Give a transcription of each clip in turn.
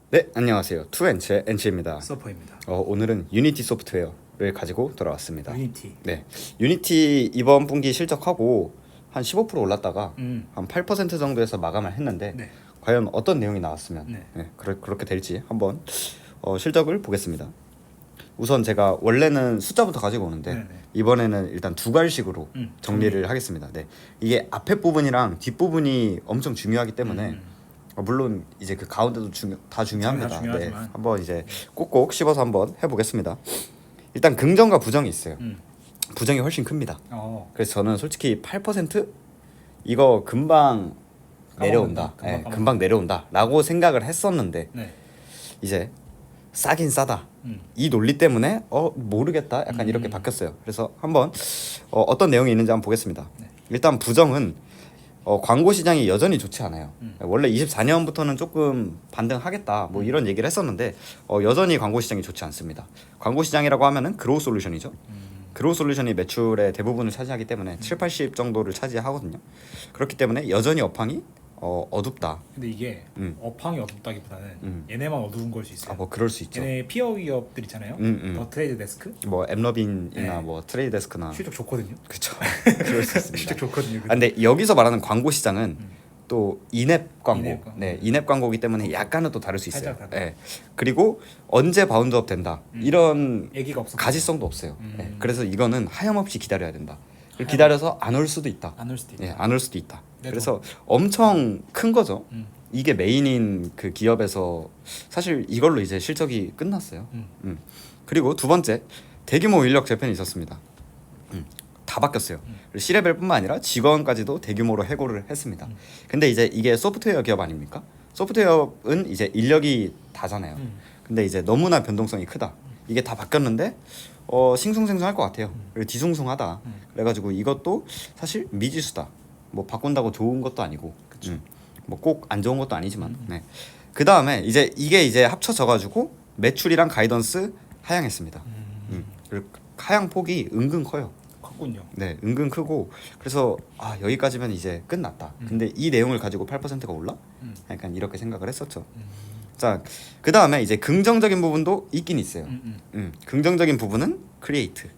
네, 안녕하세요. 투엔치의 엔치입니다. 서퍼입니다. 오늘은 유니티 소프트웨어를 가지고 돌아왔습니다. 유니티. 네, 유니티 이번 분기 실적하고 한 15% 올랐다가 한 8% 정도에서 마감을 했는데 네. 과연 어떤 내용이 나왔으면 네. 그렇게 될지 한번 실적을 보겠습니다. 우선 제가 원래는 숫자부터 가지고 오는데 네네. 이번에는 일단 두 갈식으로 정리를 하겠습니다. 네, 이게 앞에 부분이랑 뒷 부분이 엄청 중요하기 때문에 물론 이제 그 가운데도 다 중요합니다. 네, 중요하지만. 한번 이제 꼭꼭 씹어서 한번 해보겠습니다. 일단 긍정과 부정이 있어요. 부정이 훨씬 큽니다. 그래서 저는 솔직히 8% 이거 금방 내려온다. 까먹는다. 금방 내려온다라고 생각을 했었는데 네. 이제 싸긴 싸다. 음. 이 논리 때문에 모르겠다. 약간 이렇게 바뀌었어요. 그래서 한번 어떤 내용이 있는지 한번 보겠습니다. 네. 일단 부정은 광고 시장이 여전히 좋지 않아요. 원래 24년부터는 조금 반등하겠다 뭐 이런 얘기를 했었는데 여전히 광고 시장이 좋지 않습니다. 광고 시장이라고 하면은 그로우 솔루션이죠. 그로우 솔루션이 매출의 대부분을 차지하기 때문에 7, 80 정도를 차지하거든요. 그렇기 때문에 여전히 업황이 어둡다. 근데 이게 업황이 어둡다기보다는 얘네만 어두운 걸 수 있어요. 뭐 그럴 수 있죠. 얘네 피어 기업들 있잖아요. 더 트레이드 데스크 뭐 엠러빈이나 네. 뭐 트레이데스크나 실적 좋거든요. 그렇죠. 그럴 수 있습니다. 실적 좋거든요. 근데 여기서 말하는 광고 시장은 또 인앱 광고, 인앱 광고. 네, 인앱 광고이기 때문에 약간은 또 다를 수 있어요. 살짝 달라요. 네. 그리고 언제 바운드업 된다 이런 얘기가 없어. 가시성도 없어요. 네. 그래서 이거는 하염없이 기다려야 된다. 기다려서 안 올 수도 있다. 안 올 수도 있다. 예, 안 올 수도 있다. 네, 그래서 엄청 큰 거죠. 이게 메인인 그 기업에서 사실 이걸로 이제 실적이 끝났어요. 그리고 두 번째 대규모 인력 재편이 있었습니다. 다 바뀌었어요. C레벨뿐만 아니라 직원까지도 대규모로 해고를 했습니다. 근데 이제 이게 소프트웨어 기업 아닙니까? 소프트웨어는 이제 인력이 다잖아요. 근데 이제 너무나 변동성이 크다. 이게 다 바뀌었는데 싱숭생숭할 것 같아요. 그리고 뒤숭숭하다. 그래가지고 이것도 사실 미지수다. 뭐 바꾼다고 좋은 것도 아니고, 뭐 꼭 안 좋은 것도 아니지만. 네. 그 다음에 이제 이게 이제 합쳐져가지고 매출이랑 가이던스 하향했습니다. 그리고 하향 폭이 은근 커요. 컸군요. 네, 은근 크고 그래서 여기까지면 이제 끝났다. 근데 이 내용을 가지고 8%가 올라? 약간 이렇게 생각을 했었죠. 자, 그 다음에 이제 긍정적인 부분도 있긴 있어요. 긍정적인 부분은 크리에이트.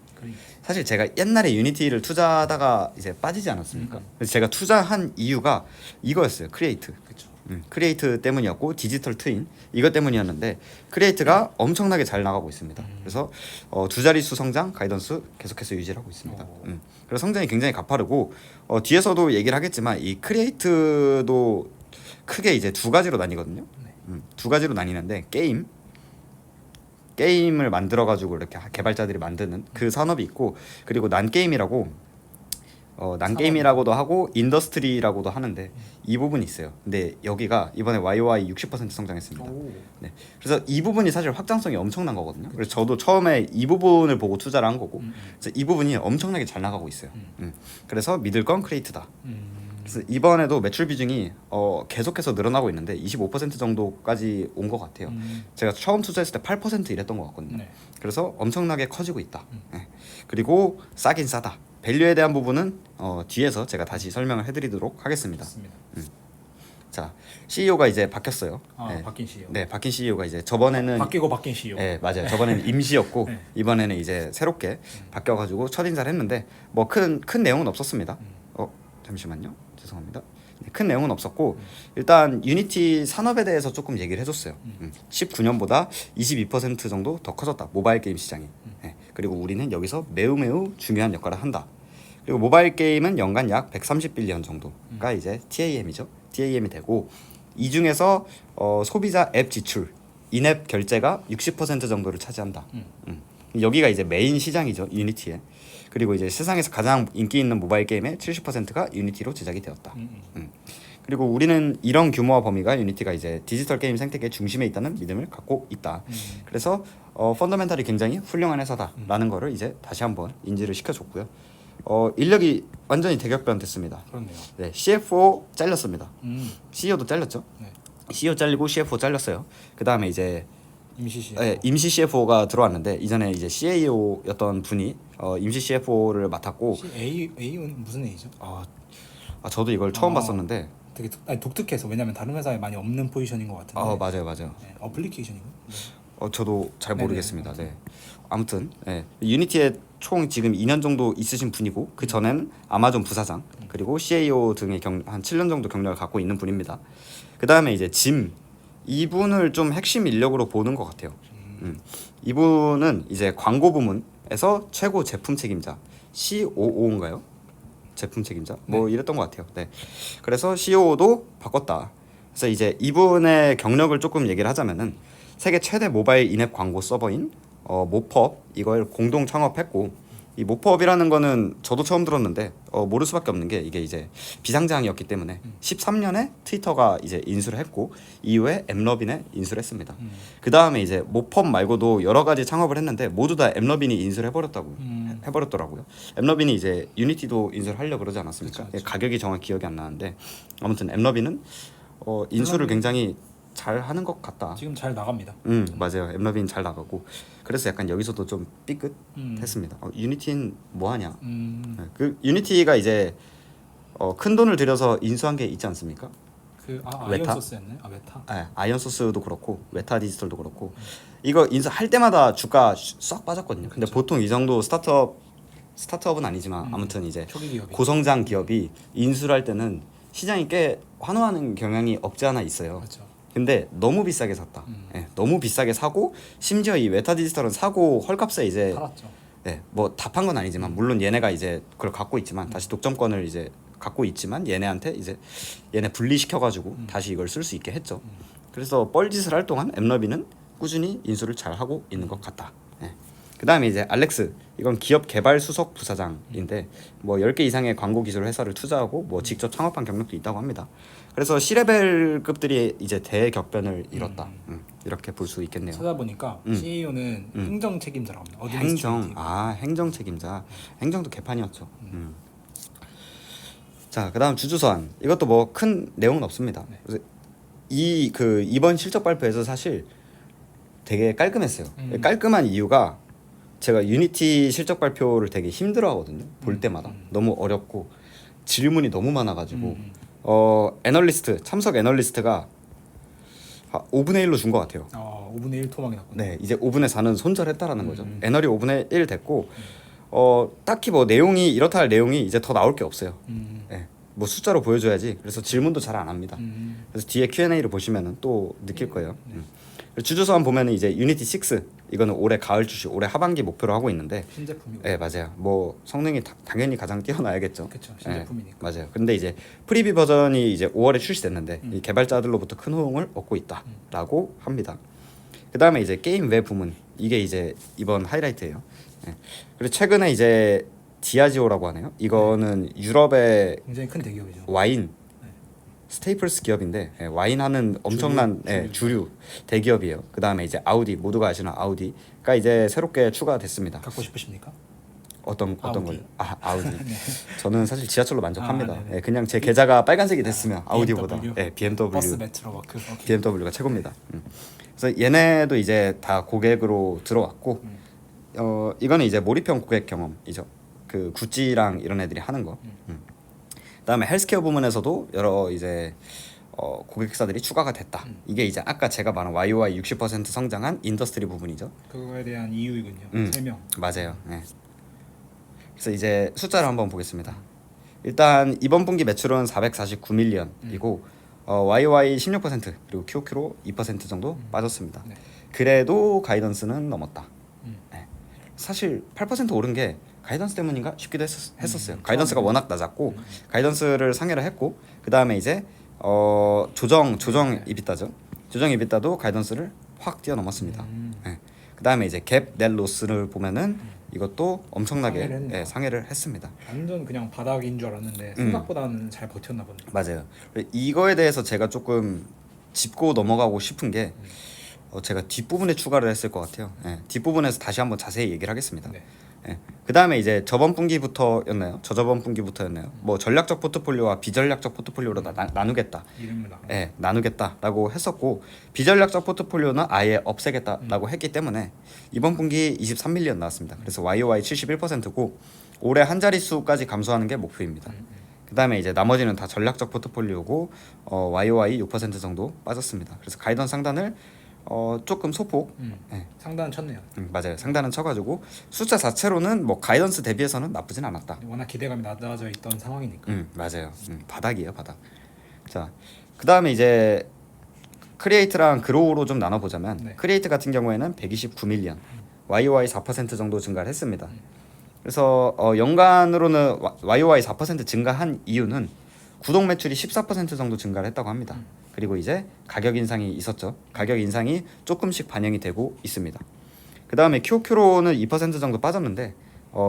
사실 제가 옛날에 유니티를 투자하다가 이제 빠지지 않았습니까? 그래서 제가 투자한 이유가 이거였어요. 크리에이트. 그렇죠. 크리에이트 때문이었고 디지털 트윈 이것 때문이었는데 크리에이트가 엄청나게 잘 나가고 있습니다. 그래서 두 자릿수 성장 가이던스 계속해서 유지를 하고 있습니다. 그래서 성장이 굉장히 가파르고 뒤에서도 얘기를 하겠지만 이 크리에이트도 크게 이제 두 가지로 나뉘거든요. 두 가지로 나뉘는데 게임을 만들어 가지고 이렇게 개발자들이 만드는 그 산업이 있고 그리고 난 게임이라고 난 게임이라고도 하고 인더스트리라고도 하는데 이 부분이 있어요. 근데 여기가 이번에 YOY 60% 성장했습니다. 네. 그래서 이 부분이 사실 확장성이 엄청난 거거든요. 그래서 저도 처음에 이 부분을 보고 투자를 한 거고 그래서 이 부분이 엄청나게 잘 나가고 있어요. 그래서 믿을 건 크리에이트다. 그래서 이번에도 매출 비중이 계속해서 늘어나고 있는데 25% 정도까지 온 것 같아요. 제가 처음 투자했을 때 8% 이랬던 것 같거든요. 네. 그래서 엄청나게 커지고 있다. 네. 그리고 싸긴 싸다. 밸류에 대한 부분은 뒤에서 제가 다시 설명을 해드리도록 하겠습니다. 좋습니다. 자, CEO가 이제 바뀌었어요. 네. 바뀐 CEO. 네, 바뀐 CEO가 이제 저번에는 바뀌고 바뀐 CEO. 네, 맞아요. 저번에는 임시였고 네. 이번에는 이제 새롭게 바뀌어가지고 첫 인사를 했는데 뭐 큰 내용은 없었습니다. 잠시만요. 죄송합니다. 큰 내용은 없었고 일단 유니티 산업에 대해서 조금 얘기를 해줬어요. 19년보다 22% 정도 더 커졌다. 모바일 게임 시장이. 네. 그리고 우리는 여기서 매우 중요한 역할을 한다. 그리고 모바일 게임은 연간 약 130빌리언 정도가 이제 TAM이죠. TAM이 되고 이 중에서 소비자 앱 지출, 인앱 결제가 60% 정도를 차지한다. 여기가 이제 메인 시장이죠. 유니티에. 그리고 이제 세상에서 가장 인기 있는 모바일 게임의 70%가 유니티로 제작이 되었다. 그리고 우리는 이런 규모와 범위가 유니티가 이제 디지털 게임 생태계 중심에 있다는 믿음을 갖고 있다. 그래서 펀더멘탈이 굉장히 훌륭한 회사다라는 거를 이제 다시 한번 인지를 시켜줬고요. 인력이 완전히 대격변됐습니다. 그렇네요. 네, CFO 잘렸습니다. CEO도 잘렸죠. 네. CEO 잘리고 CFO 잘렸어요. 그 다음에 이제 임시 CEO. 네, 임시 CFO가 들어왔는데 이전에 이제 CAO였던 분이 임시 CFO를 맡았고 A는 무슨 A죠? 저도 이걸 처음 봤었는데 되게 독특해서 왜냐면 다른 회사에 많이 없는 포지션인 것 같은데. 맞아요. 네, 어플리케이션인가? 저도 잘 네네. 모르겠습니다. 네. 아무튼 유니티에 총 지금 2년 정도 있으신 분이고 그 전에는 아마존 부사장 그리고 CAO 등의 한 7년 정도 경력을 갖고 있는 분입니다. 그 다음에 이제 짐 이분을 좀 핵심 인력으로 보는 것 같아요. 이분은 이제 광고 부문에서 최고 제품 책임자 COO인가요? 제품 책임자 뭐 이랬던 것 같아요. 네. 그래서 COO도 바꿨다. 그래서 이제 이분의 경력을 조금 얘기를 하자면은 세계 최대 모바일 인앱 광고 서버인 모펍 이걸 공동 창업했고 이 모펍이라는 거는 저도 처음 들었는데 모를 수밖에 없는 게 이게 이제 비상장이었기 때문에 13년에 트위터가 이제 인수를 했고 이후에 엠러빈에 인수를 했습니다. 그 다음에 이제 모펍 말고도 여러 가지 창업을 했는데 모두 다 엠러빈이 인수를 해버렸더라고요. 엠러빈이 이제 유니티도 인수를 하려고 그러지 않았습니까? 그쵸. 가격이 정확히 기억이 안 나는데 아무튼 엠러빈은 인수를 굉장히 잘 하는 것 같다. 지금 잘 나갑니다. 맞아요. 엠러빈 잘 나가고 그래서 약간 여기서도 좀 삐끗했습니다. 유니티는 뭐 하냐? 네, 그 유니티가 이제 큰 돈을 들여서 인수한 게 있지 않습니까? 웨타? 아이언소스였나요? 메타. 네, 아이언소스도 그렇고 웨타 디지털도 그렇고 이거 인수할 때마다 주가 쏙 빠졌거든요. 근데 그쵸. 보통 이 정도 스타트업은 아니지만 아무튼 이제 초기 기업이. 고성장 기업이 인수를 할 때는 시장이 꽤 환호하는 경향이 없지 않아 있어요. 그렇죠. 근데 너무 비싸게 샀다. 너무 비싸게 사고 심지어 이 웨타 디지털은 사고 헐값에 이제 팔았죠. 뭐 다 판 건 아니지만 물론 얘네가 이제 그걸 갖고 있지만 다시 독점권을 이제 갖고 있지만 얘네한테 이제 얘네 분리시켜 가지고 다시 이걸 쓸 수 있게 했죠. 그래서 뻘짓을 할 동안 엠러비는 꾸준히 인수를 잘 하고 있는 것 같다. 그다음에 이제 알렉스 이건 기업 개발 수석 부사장인데 뭐 10개 이상의 광고 기술 회사를 투자하고 뭐 직접 창업한 경력도 있다고 합니다. 그래서 C레벨급들이 이제 대격변을 이뤘다. 이렇게 볼 수 있겠네요. 찾아보니까 CEO는 행정 책임자라고 합니다. 행정 책임자. 행정도 개판이었죠. 자, 그다음 주주서한 이것도 뭐 큰 내용은 없습니다. 네. 그래서 이번 실적 발표에서 사실 되게 깔끔했어요. 깔끔한 이유가 제가 유니티 실적 발표를 되게 힘들어하거든요. 볼 때마다 너무 어렵고 질문이 너무 많아가지고 참석 애널리스트가 5분의 1로 준 것 같아요. 5분의 1 토막이 났군요. 네, 이제 5분의 4는 손절했다라는 거죠. 애널이 5분의 1 됐고 딱히 뭐 내용이 이렇다 할 내용이 이제 더 나올 게 없어요. 네, 뭐 숫자로 보여줘야지. 그래서 질문도 잘 안 합니다. 그래서 뒤에 Q&A를 보시면은 또 느낄 거예요. 주주서한 보면은 이제 유니티 6 이거는 올해 가을 출시, 올해 하반기 목표로 하고 있는데, 신제품이고. 네 맞아요. 뭐 성능이 당연히 가장 뛰어나야겠죠. 그렇죠. 신제품이니까. 맞아요. 근데 이제 프리뷰 버전이 이제 5월에 출시됐는데 이 개발자들로부터 큰 호응을 얻고 있다라고 합니다. 그 다음에 이제 게임 외 부문 이게 이제 이번 하이라이트예요. 그리고 최근에 이제 디아지오라고 하네요. 이거는 유럽의 굉장히 큰 대기업이죠. 와인 스테이플스 기업인데 와인 하는 엄청난 주류 대기업이에요. 그 다음에 이제 아우디 모두가 아시는 아우디가 이제 새롭게 추가됐습니다. 갖고 싶으십니까? 어떤 아우디. 걸요? 아우디. 네. 저는 사실 지하철로 만족합니다. 네네. 그냥 제 계좌가 빨간색이 됐으면 아우디보다 BMW 버스 메트로 워크. BMW가 최고입니다. 그래서 얘네도 이제 다 고객으로 들어왔고 이거는 이제 몰입형 고객 경험이죠. 그 구찌랑 이런 애들이 하는 거. 그다음에 헬스케어 부문에서도 여러 이제 고객사들이 추가가 됐다. 이게 이제 아까 제가 말한 YOY 60% 성장한 인더스트리 부분이죠. 그거에 대한 이유이군요. 설명. 맞아요. 네. 그래서 이제 숫자를 한번 보겠습니다. 일단 이번 분기 매출은 449밀리언이고 YOY 16% 그리고 QOQ로 2% 정도 빠졌습니다. 네. 그래도 가이던스는 넘었다. 네. 사실 8% 오른 게 가이던스 때문인가 싶기도 했었어요. 가이던스가 워낙 낮았고 가이던스를 상회를 했고 그 다음에 이제 조정 이비타죠. 조정 이비타도 가이던스를 확 뛰어넘었습니다. 네. 그 다음에 이제 갭 넷 로스를 보면은 이것도 엄청나게 상회를 했습니다. 완전 그냥 바닥인 줄 알았는데 생각보다는 잘 버텼나 보네요. 맞아요. 이거에 대해서 제가 조금 짚고 넘어가고 싶은 게 제가 뒷부분에 추가를 했을 것 같아요. 뒷부분에서 다시 한번 자세히 얘기를 하겠습니다. 네. 그 다음에 이제 저번 분기부터였나요? 저저번 분기부터였나요? 뭐 전략적 포트폴리오와 비전략적 포트폴리오로 나누겠다. 이름을 나. 나누겠다라고 했었고 비전략적 포트폴리오는 아예 없애겠다라고 했기 때문에 이번 분기 23밀리언 나왔습니다. 그래서 YOY 71%고 올해 한 자릿수까지 감소하는 게 목표입니다. 그다음에 이제 나머지는 다 전략적 포트폴리오고 YOY 6% 정도 빠졌습니다. 그래서 가이던스 상단을 조금 소폭 네. 상단은 쳤네요. 맞아요. 상단은 쳐가지고 숫자 자체로는 뭐 가이던스 대비해서는 나쁘진 않았다. 워낙 기대감이 낮아져 있던 상황이니까. 맞아요. 바닥이에요, 바닥. 자, 그다음에 이제 크리에이트랑 그로우로 좀 나눠보자면 네. 크리에이트 같은 경우에는 129밀리언, YOY 4% 정도 증가를 했습니다. 그래서 연간으로는 YOY 4% 증가한 이유는 구독 매출이 14% 정도 증가를 했다고 합니다. 그리고 이제 가격 인상이 있었죠. 가격 인상이 조금씩 반영이 되고 있습니다. 그 다음에 QOQ로는 2% 정도 빠졌는데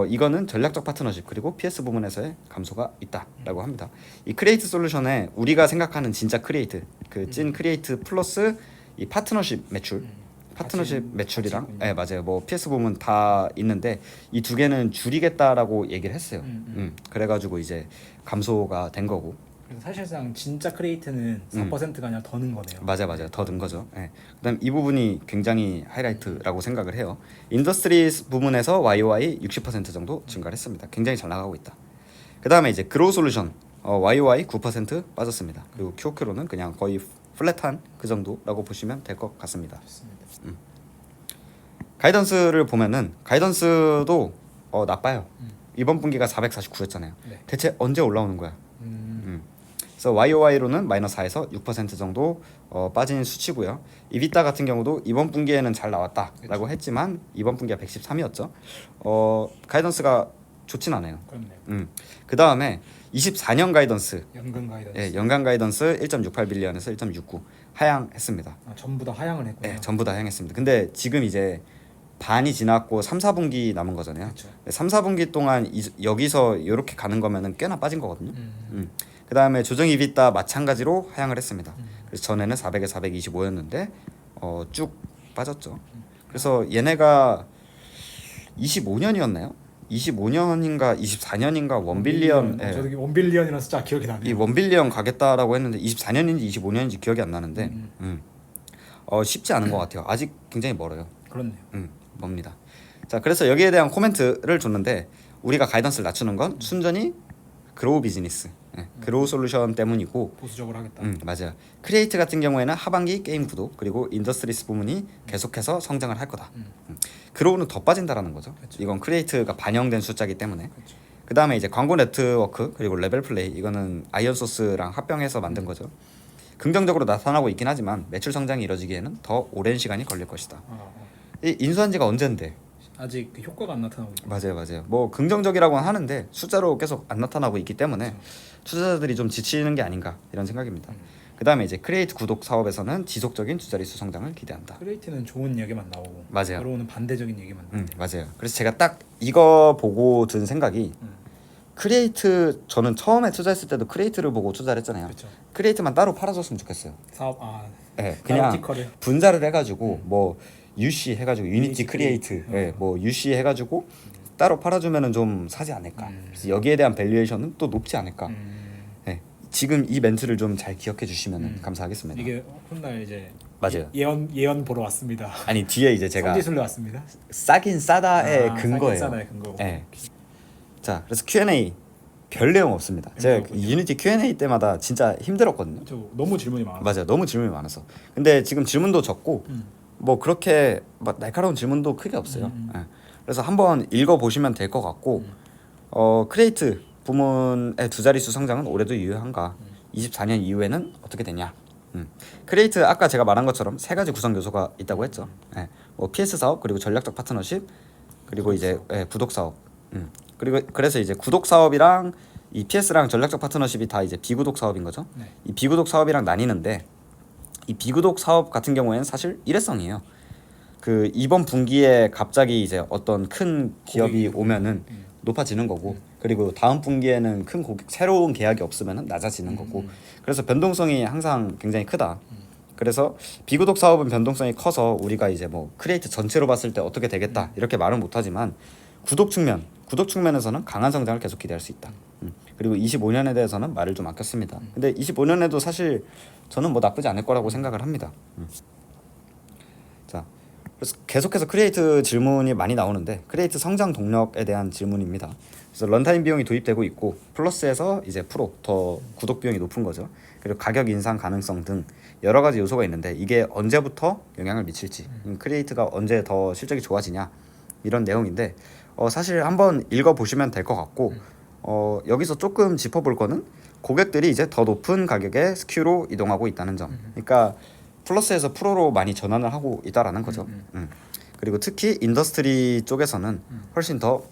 이거는 전략적 파트너십 그리고 PS 부문에서의 감소가 있다라고 합니다. 이 크리에이트 솔루션에 우리가 생각하는 진짜 크리에이트, 그 찐 크리에이트 플러스 이 파트너십 매출, 파트너십 매출이랑, 네 맞아요. 뭐 PS 부문 다 있는데 이 두 개는 줄이겠다라고 얘기를 했어요. 그래가지고 이제 감소가 된 거고. 그래서 사실상 진짜 크리에이트는 4%가 아니라 더 는 거네요. 맞아요. 더 든 거죠. 네. 그다음 이 부분이 굉장히 하이라이트라고 생각을 해요. 인더스트리 부문에서 YOY 60% 정도 증가를 했습니다. 굉장히 잘 나가고 있다. 그다음에 이제 그로우 솔루션 YOY 9% 빠졌습니다. 그리고 QOQ로는 그냥 거의 플랫한 그 정도라고 보시면 될 것 같습니다. 좋습니다. 가이던스를 보면은 가이던스도 나빠요. 이번 분기가 449였잖아요. 네. 대체 언제 올라오는 거야? 그래서 YOY로는 마이너스 4에서 6% 정도 빠진 수치고요. 이비타 같은 경우도 이번 분기에는 잘 나왔다라고 그렇죠. 했지만 이번 분기가 113이었죠. 가이던스가 좋진 않아요. 그렇네요. 그 다음에 24년 가이던스, 연간 가이던스. 예, 연간 가이던스 1.68빌리언에서 1.69 하향했습니다. 전부 다 하향을 했고요. 예, 전부 다 하향했습니다. 근데 지금 이제 반이 지났고 3, 4분기 남은 거잖아요. 그렇죠. 3, 4분기 동안 여기서 이렇게 가는 거면은 꽤나 빠진 거거든요. 그 다음에 조정 이비타 마찬가지로 하향을 했습니다. 그래서 전에는 400에 425였는데 쭉 빠졌죠. 그래서 얘네가 25년이었나요? 25년인가 24년인가 원빌리언, 저기 원빌리언이라는 숫자 기억이 나네요. 이 원빌리언 가겠다라고 했는데 24년인지 25년인지 기억이 안 나는데 쉽지 않은 것 같아요. 아직 굉장히 멀어요. 그렇네요. 멉니다. 자, 그래서 여기에 대한 코멘트를 줬는데 우리가 가이던스를 낮추는 건 순전히 그로우 비즈니스, 그로우 솔루션 때문이고 보수적으로 하겠다. 맞아요. 크리에이트 같은 경우에는 하반기 게임 구독 그리고 인더스트리스 부문이 계속해서 성장을 할 거다. 그로우는 더 빠진다라는 거죠. 그렇죠. 이건 크리에이트가 반영된 숫자이기 때문에. 그렇죠. 그 다음에 이제 광고 네트워크 그리고 레벨 플레이 이거는 아이언소스랑 합병해서 만든 거죠. 긍정적으로 나타나고 있긴 하지만 매출 성장이 이뤄지기에는 더 오랜 시간이 걸릴 것이다. 이 인수한 지가 언젠데? 아직 그 효과가 안 나타나고 있고. 맞아요. 뭐 긍정적이라고는 하는데 숫자로 계속 안 나타나고 있기 때문에 투자자들이 좀 지치는 게 아닌가 이런 생각입니다. 그 다음에 이제 크리에이트 구독 사업에서는 지속적인 두 자릿수 성장을 기대한다. 크리에이트는 좋은 얘기만 나오고 맞아요. 그로우는 반대적인 얘기만 나오고. 맞아요. 그래서 제가 딱 이거 보고 든 생각이 크리에이트 저는 처음에 투자했을 때도 크리에이트를 보고 투자를 했잖아요. 그렇죠. 크리에이트만 따로 팔아줬으면 좋겠어요. 사업 네, 그냥 티커를. 분자를 해가지고 뭐 UC 해가지고 유니티 크리에이트, 뭐 UC 해가지고 따로 팔아주면은 좀 사지 않을까. 그래서 여기에 대한 밸류에이션은 또 높지 않을까. 네, 지금 이 멘트를 좀 잘 기억해 주시면 감사하겠습니다. 이게 훗날 이제 맞아요. 예언 보러 왔습니다. 아니 뒤에 이제 제가 성지순례 왔습니다. 싸긴 싸다의 근거예요. 싸다의 근거. 네. 자, 그래서 Q&A 별 내용 없습니다. 제가 유니티 Q&A 때마다 진짜 힘들었거든요. 저 너무 질문이 많아. 맞아요. 너무 질문이 많아서. 근데 지금 질문도 적고 뭐 그렇게 막 날카로운 질문도 크게 없어요. 예. 그래서 한번 읽어 보시면 될 것 같고 크리에이트 부문의 두 자릿수 성장은 올해도 유효한가? 24년 이후에는 어떻게 되냐? 크리에이트 아까 제가 말한 것처럼 세 가지 구성 요소가 있다고 했죠. 예. 뭐 PS 사업 그리고 전략적 파트너십 그리고 이제 구독 사업. 그리고 그래서 이제 구독 사업이랑 이 PS랑 전략적 파트너십이 다 이제 비구독 사업인 거죠. 네. 이 비구독 사업이랑 나뉘는데 이 비구독 사업 같은 경우에는 사실 일회성이에요. 그 이번 분기에 갑자기 이제 어떤 큰 기업이 오면은 높아지는 거고 그리고 다음 분기에는 큰 새로운 계약이 없으면은 낮아지는 거고 그래서 변동성이 항상 굉장히 크다. 그래서 비구독 사업은 변동성이 커서 우리가 이제 뭐 크리에이트 전체로 봤을 때 어떻게 되겠다 이렇게 말은 못하지만 구독 측면에서는 강한 성장을 계속 기대할 수 있다. 그리고 25년에 대해서는 말을 좀 아꼈습니다. 근데 25년에도 사실 저는 뭐 나쁘지 않을 거라고 생각을 합니다. 자, 그래서 계속해서 크리에이트 질문이 많이 나오는데 크리에이트 성장 동력에 대한 질문입니다. 그래서 런타임 비용이 도입되고 있고 플러스에서 이제 프로 더 구독 비용이 높은 거죠. 그리고 가격 인상 가능성 등 여러 가지 요소가 있는데 이게 언제부터 영향을 미칠지, 크리에이트가 언제 더 실적이 좋아지냐 이런 내용인데 사실 한번 읽어 보시면 될 것 같고 여기서 조금 짚어볼 거는 고객들이 이제 더 높은 가격의 스큐로 이동하고 있다는 점. 그러니까 플러스에서 프로로 많이 전환을 하고 있다라는 거죠. 그리고 특히 인더스트리 쪽에서는 훨씬 더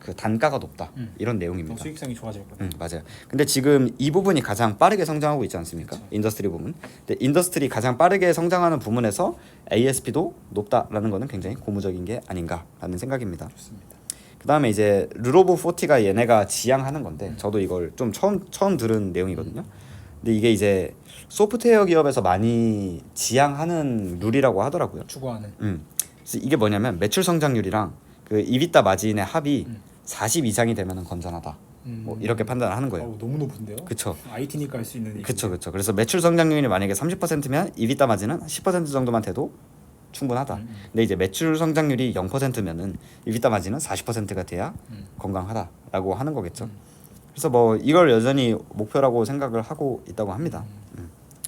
그 단가가 높다 이런 내용입니다. 더 수익성이 좋아질 거다. 맞아요. 근데 지금 이 부분이 가장 빠르게 성장하고 있지 않습니까? 그쵸. 인더스트리 부분. 근데 인더스트리 가장 빠르게 성장하는 부문에서 ASP도 높다라는 거는 굉장히 고무적인 게 아닌가라는 생각입니다. 좋습니다. 그다음에 이제 룰오브 40가 얘네가 지향하는 건데 저도 이걸 좀 처음 들은 내용이거든요. 근데 이게 이제 소프트웨어 기업에서 많이 지향하는 룰이라고 하더라고요. 추구하는. 그래서 이게 뭐냐면 매출 성장률이랑 그 이비타 마진의 합이 40 이상이 되면은 건전하다. 뭐 이렇게 판단을 하는 거예요. 너무 높은데요? 그쵸. IT니까 할 수 있는. 그쵸. 그래서 매출 성장률이 만약에 30%면 이비타 마진은 10% 정도만 돼도 충분하다. 근데 이제 매출 성장률이 0%면은 이비타 마진은 40%가 돼야 건강하다라고 하는 거겠죠. 그래서 뭐 이걸 여전히 목표라고 생각을 하고 있다고 합니다.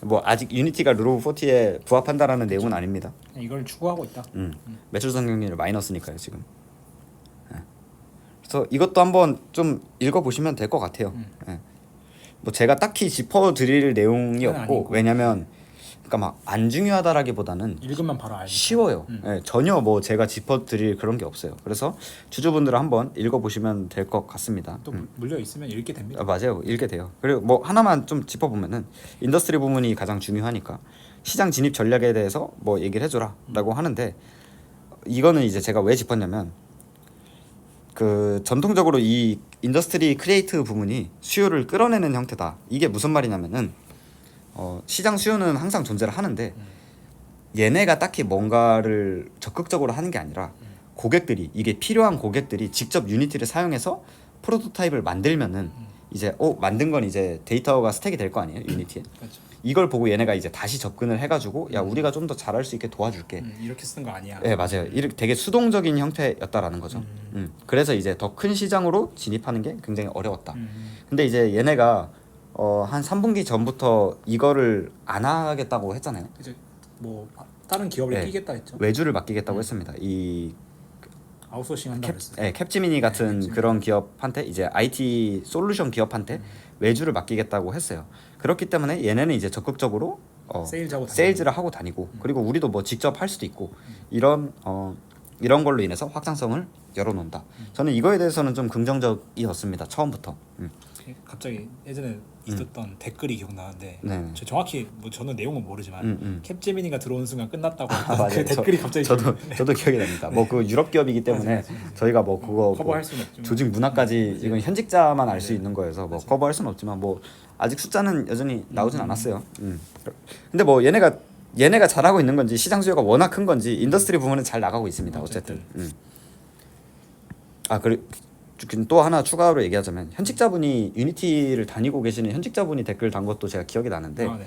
뭐 아직 유니티가 룰 오브 40에 부합한다라는 내용은 아닙니다. 이걸 추구하고 있다. 매출 성장률이 마이너스니까요 지금. 그래서 이것도 한번 좀 읽어보시면 될 것 같아요. 뭐 제가 딱히 짚어드릴 내용이 그건 없고 아니고. 왜냐면 그러니까 막 안 중요하다라기보다는 읽으면 바로 알죠. 쉬워요. 전혀 뭐 제가 짚어드릴 그런 게 없어요. 그래서 주주분들은 한번 읽어보시면 될 것 같습니다. 또 물려 있으면 읽게 됩니다. 맞아요. 읽게 돼요. 그리고 뭐 하나만 좀 짚어보면은 인더스트리 부문이 가장 중요하니까 시장 진입 전략에 대해서 뭐 얘기를 해줘라라고 하는데 이거는 이제 제가 왜 짚었냐면 그 전통적으로 이 인더스트리 크리에이트 부문이 수요를 끌어내는 형태다. 이게 무슨 말이냐면은 시장 수요는 항상 존재를 하는데 얘네가 딱히 뭔가를 적극적으로 하는 게 아니라 고객들이 이게 필요한 고객들이 직접 유니티를 사용해서 프로토타입을 만들면은 이제 만든 건 이제 데이터가 스택이 될 거 아니에요 유니티에. 그렇죠. 이걸 보고 얘네가 이제 다시 접근을 해가지고 야 우리가 좀 더 잘할 수 있게 도와줄게. 이렇게 쓰는 거 아니야. 네 맞아요. 이렇게 되게 수동적인 형태였다라는 거죠. 그래서 이제 더 큰 시장으로 진입하는 게 굉장히 어려웠다. 근데 이제 얘네가 한 3분기 전부터 이거를 안 하겠다고 했잖아요. 이제 뭐 다른 기업에 네. 끼겠다 했죠. 외주를 맡기겠다고 했습니다. 이 아웃소싱 한다 그랬어요. 캡지미니 같은 캡지미니. 그런 기업한테 이제 IT 솔루션 기업한테 외주를 맡기겠다고 했어요. 그렇기 때문에 얘네는 이제 적극적으로 세일즈를 하고 다니고 그리고 우리도 뭐 직접 할 수도 있고 이런 걸로 인해서 확장성을 열어놓는다. 저는 이거에 대해서는 좀 긍정적이었습니다. 처음부터. 갑자기 예전에 있었던 댓글이 기억나는데 네. 저 정확히 뭐 저는 내용은 모르지만 캡제미니가 들어오는 순간 끝났다고 했던 맞아요. 그 댓글이 갑자기 저도 기억이 납니다. 뭐 그 유럽 기업이기 때문에 저희가 뭐 그거 커버할 수는 없지만 조직 문화까지 이건 현직자만 알 수 있는 거여서 뭐 커버할 수는 없지만 뭐 아직 숫자는 여전히 나오진 않았어요. 근데 뭐 얘네가 잘하고 있는 건지 시장 수요가 워낙 큰 건지 인더스트리 부문은 잘 나가고 있습니다. 어쨌든. 그리고 또 하나 추가로 얘기하자면 현직자분이 유니티를 다니고 계시는 현직자분이 댓글 단 것도 제가 기억이 나는데 네.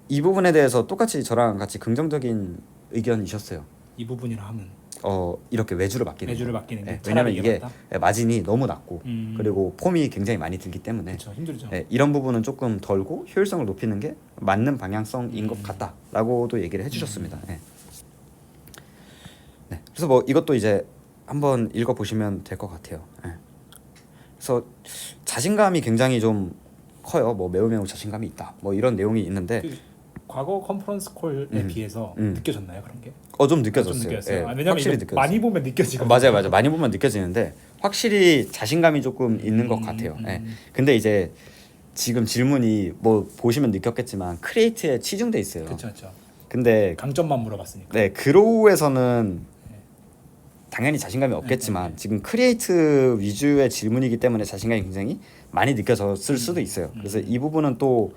이 부분에 대해서 똑같이 저랑 같이 긍정적인 의견이셨어요. 이 부분이라 하면 이렇게 외주를 맡기는 외주를 거. 맡기는 게 네, 왜냐면 차라리 이게 맞다? 마진이 너무 낮고 그리고 폼이 굉장히 많이 들기 때문에 그렇죠. 힘들죠. 이런 부분은 조금 덜고 효율성을 높이는 게 맞는 방향성인 것 같다라고도 얘기를 해주셨습니다. 네. 그래서 뭐 이것도 이제 한번 읽어보시면 될 것 같아요. 그래서 자신감이 굉장히 좀 커요. 뭐 매우 자신감이 있다. 뭐 이런 내용이 있는데 과거 컨퍼런스 콜에 비해서 느껴졌나요 그런 게? 좀 느껴졌어요. 좀 느꼈어요. 예, 왜냐면 확실히 이거 느껴졌어요. 많이 보면 느껴지거든요. 맞아요. 많이 보면 느껴지는데 확실히 자신감이 조금 있는 것 같아요. 근데 이제 지금 질문이 뭐 보시면 느꼈겠지만 크리에이트에 치중돼 있어요. 그렇죠. 근데 강점만 물어봤으니까. 네 그로우에서는 당연히 자신감이 없겠지만 지금 크리에이트 위주의 질문이기 때문에 자신감이 굉장히 많이 느껴졌을 수도 있어요. 그래서 이 부분은 또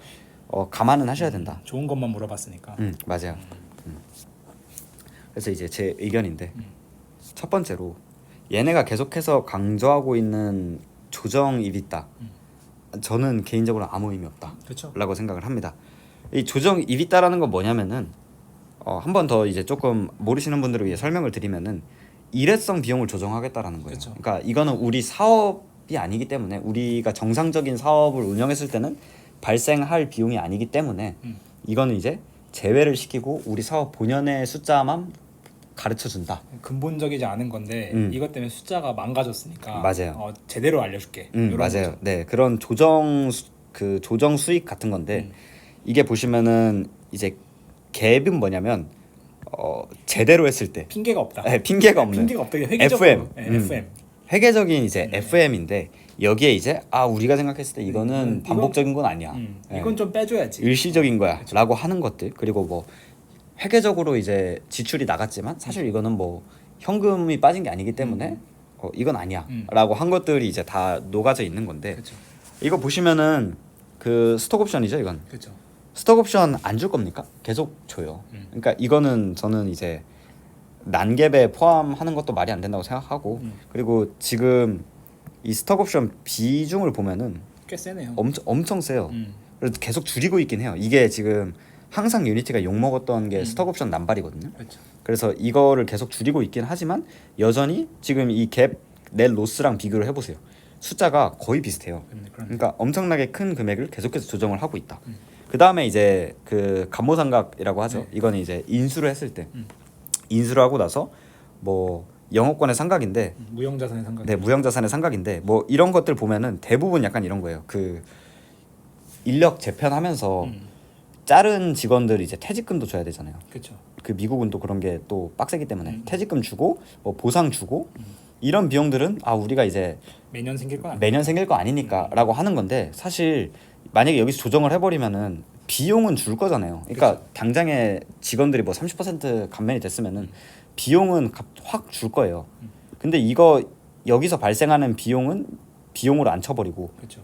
감안은 하셔야 된다. 좋은 것만 물어봤으니까. 맞아요. 그래서 이제 제 의견인데 첫 번째로 얘네가 계속해서 강조하고 있는 조정이 있다. 저는 개인적으로 아무 의미 없다라고 그렇죠. 생각을 합니다. 이 조정 이비다라는 건 뭐냐면은 한 번 더 이제 조금 모르시는 분들을 위해 설명을 드리면은 일회성 비용을 조정하겠다라는 거예요. 그쵸. 그러니까 이거는 우리 사업이 아니기 때문에 우리가 정상적인 사업을 운영했을 때는 발생할 비용이 아니기 때문에 이거는 이제 제외를 시키고 우리 사업 본연의 숫자만 가르쳐 준다. 근본적이지 않은 건데 이것 때문에 숫자가 망가졌으니까 맞아요. 제대로 알려줄게. 이런 맞아요. 거죠. 네, 그런 조정 수익 같은 건데 이게 보시면은 이제 갭은 뭐냐면 제대로 했을 때 핑계가 없다. 네, 핑계가 없는 핑계가 없다. 이게 회계적으로. FM. 네, FM. 회계적인 이제 FM인데 여기에 이제 우리가 생각했을 때 이거는 반복적인 건 아니야. 네. 이건 좀 빼줘야지. 일시적인 거야라고 하는 것들 그리고 뭐 회계적으로 이제 지출이 나갔지만 사실 이거는 뭐 현금이 빠진 게 아니기 때문에 이건 아니야라고 한 것들이 이제 다 녹아져 있는 건데 그렇죠. 이거 보시면은 그 스톡 옵션이죠 이건. 그렇죠. 스톡 옵션 안 줄 겁니까? 계속 줘요. 그러니까 이거는 저는 이제 난갭에 포함하는 것도 말이 안 된다고 생각하고 그리고 지금 이 스톡 옵션 비중을 보면은 꽤 세네요. 엄청 세요. 그래서 계속 줄이고 있긴 해요. 이게 지금 항상 유니티가 욕 먹었던 게 스톡 옵션 남발이거든요. 그렇죠. 그래서 이거를 계속 줄이고 있긴 하지만 여전히 지금 이 갭 넷 로스랑 비교를 해보세요. 숫자가 거의 비슷해요. 그러니까 엄청나게 큰 금액을 계속해서 조정을 하고 있다. 그 다음에 이제 그 감모상각이라고 하죠. 이거는 이제 인수를 했을 때 인수를 하고 나서 뭐 영업권의 상각인데 무형자산의 상각. 네, 무형자산의 상각인데 뭐 이런 것들 보면은 대부분 약간 이런 거예요. 그 인력 재편하면서 자른 직원들 이제 퇴직금도 줘야 되잖아요. 그렇죠. 그 미국은 또 그런 게 또 빡세기 때문에 퇴직금 주고 뭐 보상 주고 이런 비용들은 우리가 이제 매년 생길 건 아니야. 매년 생길 거 아니니까라고 하는 건데 사실 만약에 여기서 조정을 해버리면은 비용은 줄 거잖아요. 그러니까 당장에 직원들이 뭐 30% 감면이 됐으면은 비용은 확 줄 거예요. 근데 이거 여기서 발생하는 비용은 비용으로 안 쳐버리고 그렇죠.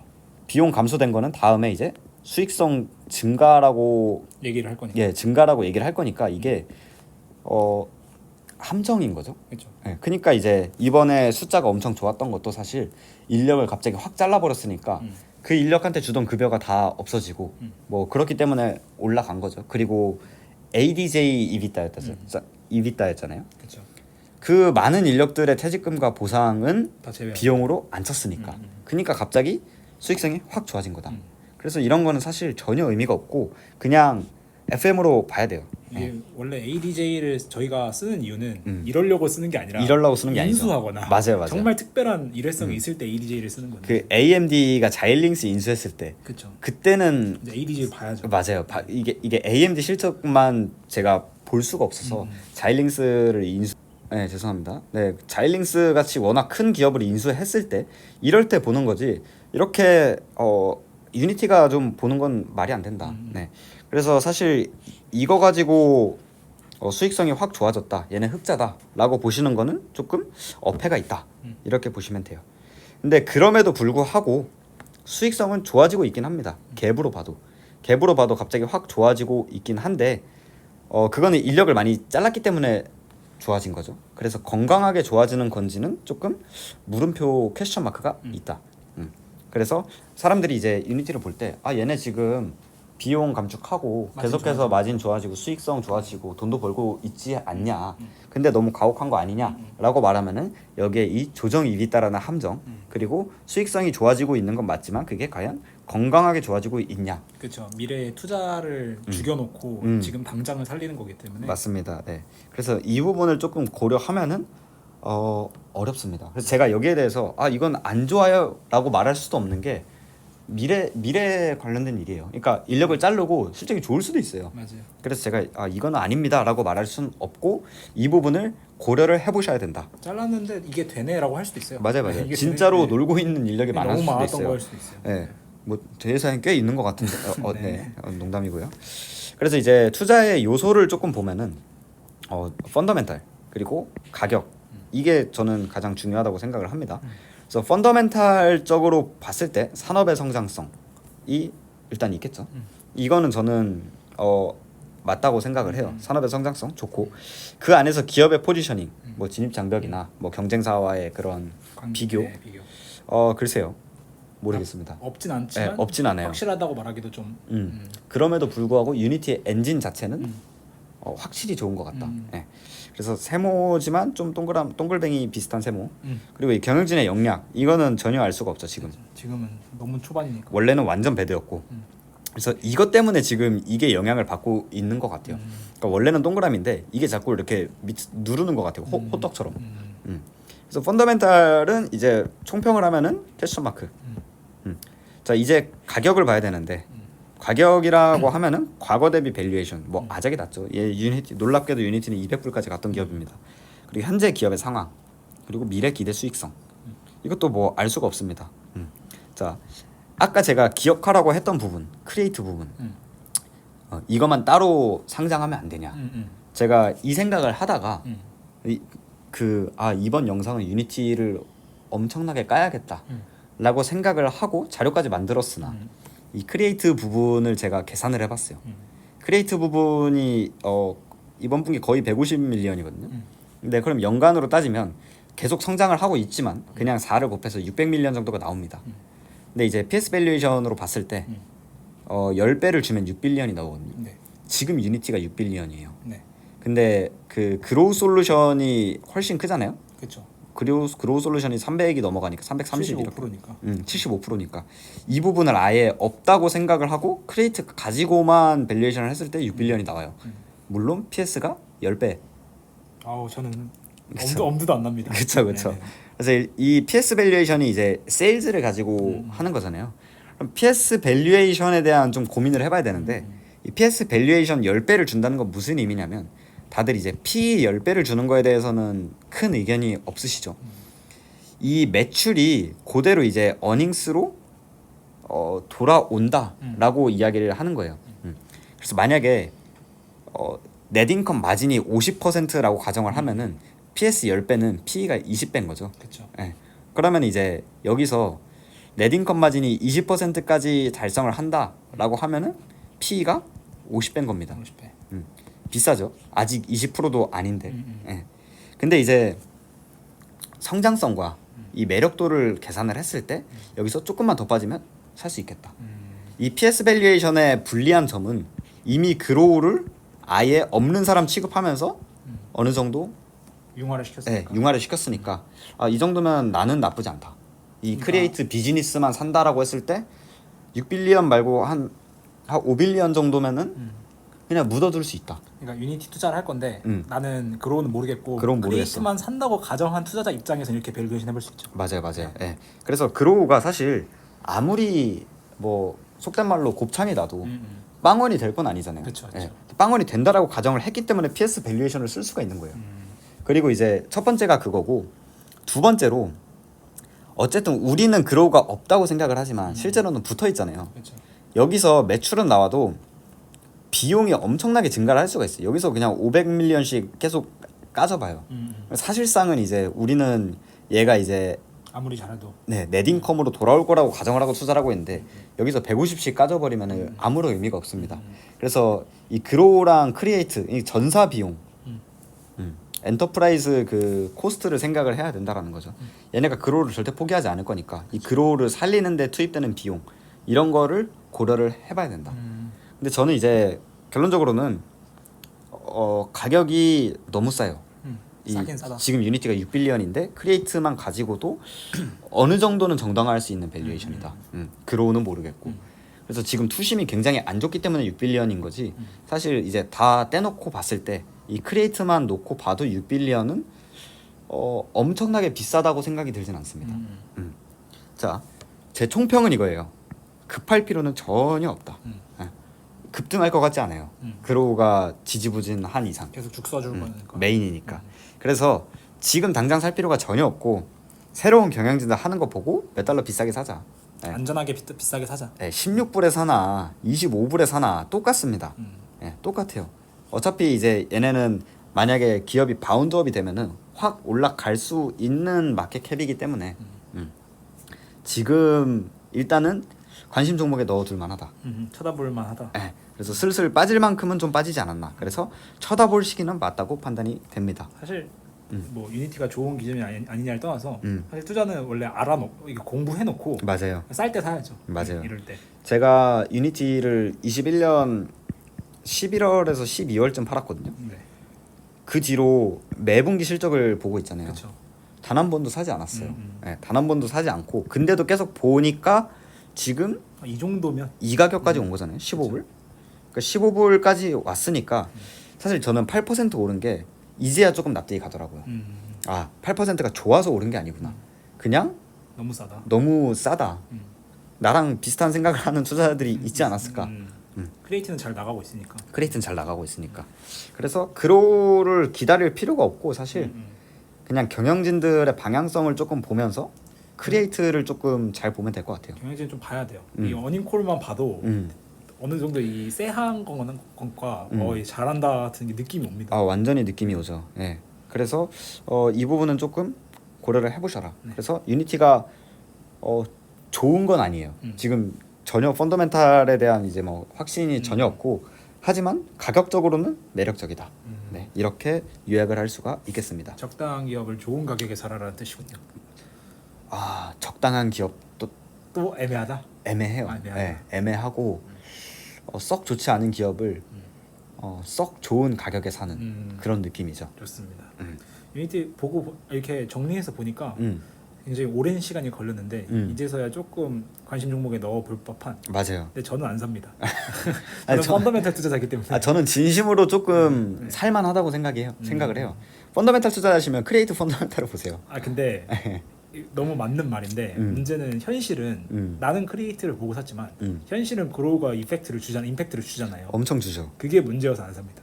비용 감소된 거는 다음에 이제 수익성 증가라고 얘기를 할 거니까. 증가라고 얘기를 할 거니까 이게 함정인 거죠. 그렇죠. 그러니까 이제 이번에 숫자가 엄청 좋았던 것도 사실 인력을 갑자기 확 잘라버렸으니까 그 인력한테 주던 급여가 다 없어지고 뭐 그렇기 때문에 올라간 거죠. 그리고 ADJ 이비타였잖아요. 그렇죠. 그 많은 인력들의 퇴직금과 보상은 다 제외. 비용으로 안 쳤으니까. 그러니까 갑자기 수익성이 확 좋아진 거다. 그래서 이런 거는 사실 전혀 의미가 없고 그냥 FM으로 봐야 돼요. 이게 원래 ADJ를 저희가 쓰는 이유는 이러려고 쓰는 게 아니라 이러려고 쓰는 게 아니죠. 인수하거나 맞아요. 정말 특별한 일회성이 있을 때 ADJ를 쓰는 건데. 그 AMD가 자일링스 인수했을 때 그렇죠. 그때는 ADJ를 봐야죠. 맞아요. 이게 AMD 실적만 제가 볼 수가 없어서 자일링스를 네, 죄송합니다. 네, 자일링스 같이 워낙 큰 기업을 인수했을 때 이럴 때 보는 거지. 이렇게 유니티가 좀 보는 건 말이 안 된다. 네. 그래서 사실 이거 가지고 수익성이 확 좋아졌다. 얘네 흑자다라고 보시는 거는 조금 어폐가 있다. 이렇게 보시면 돼요. 근데 그럼에도 불구하고 수익성은 좋아지고 있긴 합니다. 갭으로 봐도 갑자기 확 좋아지고 있긴 한데 그거는 인력을 많이 잘랐기 때문에 좋아진 거죠. 그래서 건강하게 좋아지는 건지는 조금 물음표 퀘스천 마크가 있다. 그래서 사람들이 이제 유니티를 볼 때 얘네 지금 비용 감축하고 계속해서 마진 좋아지고 수익성 좋아지고 돈도 벌고 있지 않냐. 근데 너무 가혹한 거 아니냐라고 말하면은 여기에 이 조정 이익이다라는 함정 그리고 수익성이 좋아지고 있는 건 맞지만 그게 과연 건강하게 좋아지고 있냐. 그렇죠. 미래에 투자를 죽여놓고 지금 당장을 살리는 거기 때문에. 맞습니다. 네. 그래서 이 부분을 조금 고려하면은 어렵습니다. 그래서 제가 여기에 대해서 이건 안 좋아요라고 말할 수도 없는 게 미래 관련된 일이에요. 그러니까 인력을 자르고 실적이 좋을 수도 있어요. 맞아요. 그래서 제가 이거는 아닙니다라고 말할 수는 없고 이 부분을 고려를 해보셔야 된다. 잘랐는데 이게 되네라고 할 수도 있어요. 맞아요. 이게 진짜로 되네. 놀고 있는 인력이 많을 너무 수도 많았던 있어요. 거일 수도 있어요. 네. 뭐 회사에 꽤 있는 것 같은데. 네. 농담이고요. 그래서 이제 투자의 요소를 조금 보면은 펀더멘탈 그리고 가격 이게 저는 가장 중요하다고 생각을 합니다. 그래서 펀더멘탈적으로 봤을 때 산업의 성장성이 일단 있겠죠. 이거는 저는 맞다고 생각을 해요. 산업의 성장성 좋고 그 안에서 기업의 포지셔닝, 뭐 진입 장벽이나 뭐 경쟁사와의 그런 비교. 글쎄요. 모르겠습니다. 없진 않지만 없진 않아요. 확실하다고 말하기도 좀. 그럼에도 불구하고 유니티의 엔진 자체는 확실히 좋은 것 같다. 예. 그래서 세모지만 좀 동글뱅이 비슷한 세모. 그리고 이 경영진의 영약 이거는 전혀 알 수가 없죠 지금. 지금은 너무 초반이니까. 원래는 완전 배드였고. 그래서 이것 때문에 지금 이게 영향을 받고 있는 것 같아요. 그러니까 원래는 동그라미인데 이게 자꾸 이렇게 누르는 것 같아요. 호떡처럼. 그래서 펀더멘탈은 이제 총평을 하면은 퀘스천 마크. 자 이제 가격을 봐야 되는데 가격이라고 하면은 과거 대비 밸류에이션 뭐 아작이 났죠. 예, 유니티 놀랍게도 유니티는 200불까지 갔던 기업입니다. 그리고 현재 기업의 상황 그리고 미래 기대 수익성 이것도 뭐 알 수가 없습니다. 자 아까 제가 기억하라고 했던 부분 크리에이트 부분 이것만 따로 상장하면 안 되냐. 제가 이 생각을 하다가 이번 영상은 유니티를 엄청나게 까야겠다 라고 생각을 하고 자료까지 만들었으나 이 크리에이트 부분을 제가 계산을 해봤어요. 크리에이트 부분이 이번 분기 거의 150밀리언이거든요. 근데 그럼 연간으로 따지면 계속 성장을 하고 있지만 그냥 4를 곱해서 600밀리언 정도가 나옵니다. 근데 이제 PS 밸류에이션으로 봤을 때 10배를 주면 6빌리언이 나오거든요. 네. 지금 유니티가 6빌리언이에요. 네. 근데 그 그로우 솔루션이 훨씬 크잖아요. 그렇죠. 그로우 솔루션이 300이 넘어가니까 330 이렇게 75%니까. 75%니까 이 부분을 아예 없다고 생각을 하고 크리에이트 가지고만 밸류에이션을 했을 때 6빌리언이 나와요. 물론 PS가 10배. 아우 저는 그쵸. 엄두도 안 납니다. 그렇죠, 그렇죠. 네. 그래서 이 PS 밸류에이션이 이제 세일즈를 가지고 하는 거잖아요. 그럼 PS 밸류에이션에 대한 좀 고민을 해봐야 되는데 이 PS 밸류에이션 10배를 준다는 건 무슨 의미냐면 다들 이제 P 10배를 주는 거에 대해서는 큰 의견이 없으시죠. 이 매출이 그대로 이제 어닝스로 돌아온다라고 이야기를 하는 거예요. 그래서 만약에 넷인컴 마진이 50%라고 가정을 하면은 PS 10배는 PE가 20배인 거죠. 그렇죠. 예. 그러면 이제 여기서 넷인컴 마진이 20%까지 달성을 한다라고 하면은 PE가 50배인 겁니다. 50배. 비싸죠. 아직 20%도 아닌데. 예. 근데 이제 성장성과 이 매력도를 계산을 했을 때 여기서 조금만 더 빠지면 살 수 있겠다. 이 PS 밸류에이션의 불리한 점은 이미 그로우를 아예 없는 사람 취급하면서 어느 정도 융화를 시켰으니까. 융화를 시켰으니까 이 정도면 나는 나쁘지 않다. 이 크리에이트 비즈니스만 산다라고 했을 때 6빌리언 말고 한 5빌리언 정도면은 그냥 묻어둘 수 있다. 그러니까 유니티 투자를 할 건데 나는 그로우는 모르겠고 그로우는 모르겠어. 크리에이트만 산다고 가정한 투자자 입장에서 이렇게 밸류에이션 해볼 수 있죠. 맞아요. 예. 그래서 그로우가 사실 아무리 뭐 속된 말로 곱창이 나도 빵원이 될 건 아니잖아요. 그쵸. 예. 빵원이 된다라고 가정을 했기 때문에 PS 밸류에이션을 쓸 수가 있는 거예요. 그리고 이제 첫 번째가 그거고 두 번째로 어쨌든 우리는 그로우가 없다고 생각을 하지만 실제로는 붙어 있잖아요. 그렇죠. 여기서 매출은 나와도 비용이 엄청나게 증가를 할 수가 있어요. 여기서 그냥 500밀리언씩 계속 까져봐요. 사실상은 이제 우리는 얘가 이제 아무리 잘해도 넷인컴으로 돌아올 거라고 가정을 하고 투자를 하고 있는데 여기서 150씩 까져버리면 아무런 의미가 없습니다. 그래서 이 그로우랑 크리에이트 이 전사 비용 엔터프라이즈 그 코스트를 생각을 해야 된다라는 거죠. 얘네가 그로우를 절대 포기하지 않을 거니까 이 그로우를 살리는 데 투입되는 비용 이런 거를 고려를 해봐야 된다. 근데 저는 이제 결론적으로는 가격이 너무 싸요. 싸긴 싸다. 지금 유니티가 6빌리언인데 크리에이트만 가지고도 어느 정도는 정당화할 수 있는 밸류에이션이다. 그로우는 모르겠고. 그래서 지금 투심이 굉장히 안 좋기 때문에 6빌리언인 거지. 사실 이제 다 떼놓고 봤을 때 이 크리에이트만 놓고 봐도 6빌리언은 엄청나게 비싸다고 생각이 들진 않습니다. 자, 제 총평은 이거예요. 급할 필요는 전혀 없다. 급등할 것 같지 않아요. 그로우가 지지부진한 이상 계속 죽 써줄 거니까. 메인이니까. 그래서 지금 당장 살 필요가 전혀 없고 새로운 경영진들 하는 거 보고 몇 달러 비싸게 사자. 안전하게 비싸게 사자. 16불에 사나 25불에 사나 똑같습니다. 똑같아요. 어차피 이제 얘네는 만약에 기업이 바운드업이 되면은 확 올라갈 수 있는 마켓 캡이기 때문에 지금 일단은 관심 종목에 넣어둘 만하다. 쳐다볼 만하다. 그래서 슬슬 빠질 만큼은 좀 빠지지 않았나. 그래서 쳐다볼 시기는 맞다고 판단이 됩니다. 사실 뭐 유니티가 좋은 기준이 아니냐를 떠나서 사실 투자는 원래 알아놓고 이게 공부해놓고 맞아요. 쌀 때 사야죠. 맞아요. 이럴 때. 제가 유니티를 21년 11월에서 12월쯤 팔았거든요. 네. 그 뒤로 매분기 실적을 보고 있잖아요. 그렇죠. 단 한 번도 사지 않았어요. 네, 단 한 번도 사지 않고 근데도 계속 보니까 지금 이 정도면 이 가격까지 온 거잖아요. 15불. 그러니까 15불까지 왔으니까 사실 저는 8% 오른 게 이제야 조금 납득이 가더라고요. 아, 8%가 좋아서 오른 게 아니구나. 그냥 너무 싸다. 너무 싸다. 음. 나랑 비슷한 생각을 하는 투자자들이 있지 않았을까. 크리에이트는 잘 나가고 있으니까. 크레이트는 잘 나가고 있으니까. 그래서 그로를 기다릴 필요가 없고 사실 그냥 경영진들의 방향성을 조금 보면서 크리에이트를 조금 잘 보면 될 것 같아요. 경영진 좀 봐야 돼요. 이 어닝콜만 봐도 어느 정도 이 쎄한 것과 이 잘한다 같은 게 느낌이 옵니다. 아, 완전히 느낌이 오죠. 예. 그래서 이 부분은 조금 고려를 해보셔라. 네. 그래서 유니티가 좋은 건 아니에요. 지금 전혀 펀더멘탈에 대한 이제 뭐 확신이 전혀 없고 하지만 가격적으로는 매력적이다. 네, 이렇게 요약을 할 수가 있겠습니다. 적당한 기업을 좋은 가격에 사라라는 뜻이군요. 아, 적당한 기업도 또 애매하다. 애매해요. 아, 애매하다. 네, 애매하고 썩 좋지 않은 기업을 썩 좋은 가격에 사는 그런 느낌이죠. 좋습니다. 유니티 보고 이렇게 정리해서 보니까 굉장히 오랜 시간이 걸렸는데 이제서야 조금 관심 종목에 넣어볼 법한. 맞아요. 근데 저는 안 삽니다. 아니, 저는 펀더멘탈 투자자이기 때문에. 저는 진심으로 조금 살만하다고 생각을 해요. 펀더멘탈 투자하시면 크리에이트 펀더멘탈을 보세요. 근데 너무 맞는 말인데 문제는 현실은 나는 크리에이트를 보고 샀지만 현실은 그로우가 임팩트를 주잖아요. 엄청 주죠. 그게 문제여서 안 삽니다.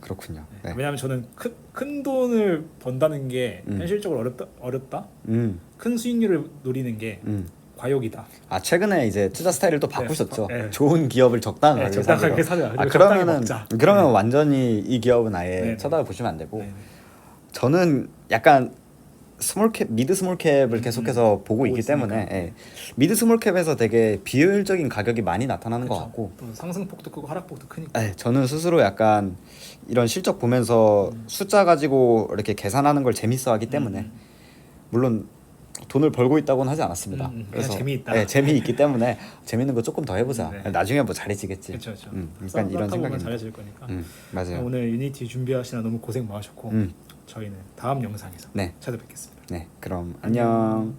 그렇군요. 네. 왜냐하면 저는 큰 돈을 번다는 게 현실적으로 어렵다. 큰 수익률을 노리는 게 과욕이다. 아, 최근에 이제 투자 스타일을 또 바꾸셨죠. 네. 좋은 기업을 적당하게 적당하게 사자. 아, 그러면 완전히 이 기업은 아예 쳐다보시면 안 되고. 저는 약간 스몰캡, 미드 스몰캡을 계속해서 보고 있기 있으니까. 때문에 미드 스몰캡에서 되게 비효율적인 가격이 많이 나타나는 것 같고 또 상승폭도 크고 하락폭도 크니까. 저는 스스로 약간 이런 실적 보면서 숫자 가지고 이렇게 계산하는 걸 재밌어하기 때문에 물론 돈을 벌고 있다고는 하지 않았습니다. 그래서 재미있다. 재미있기 때문에 재밌는 거 조금 더 해보자. 네. 나중에 뭐 잘해지겠지. 그렇죠. 약간 이런 생각이 잘해질 거니까. 맞아요. 오늘 유니티 준비하시나 너무 고생 많으셨고 저희는 다음 영상에서 네. 찾아뵙겠습니다. 네, 그럼 안녕.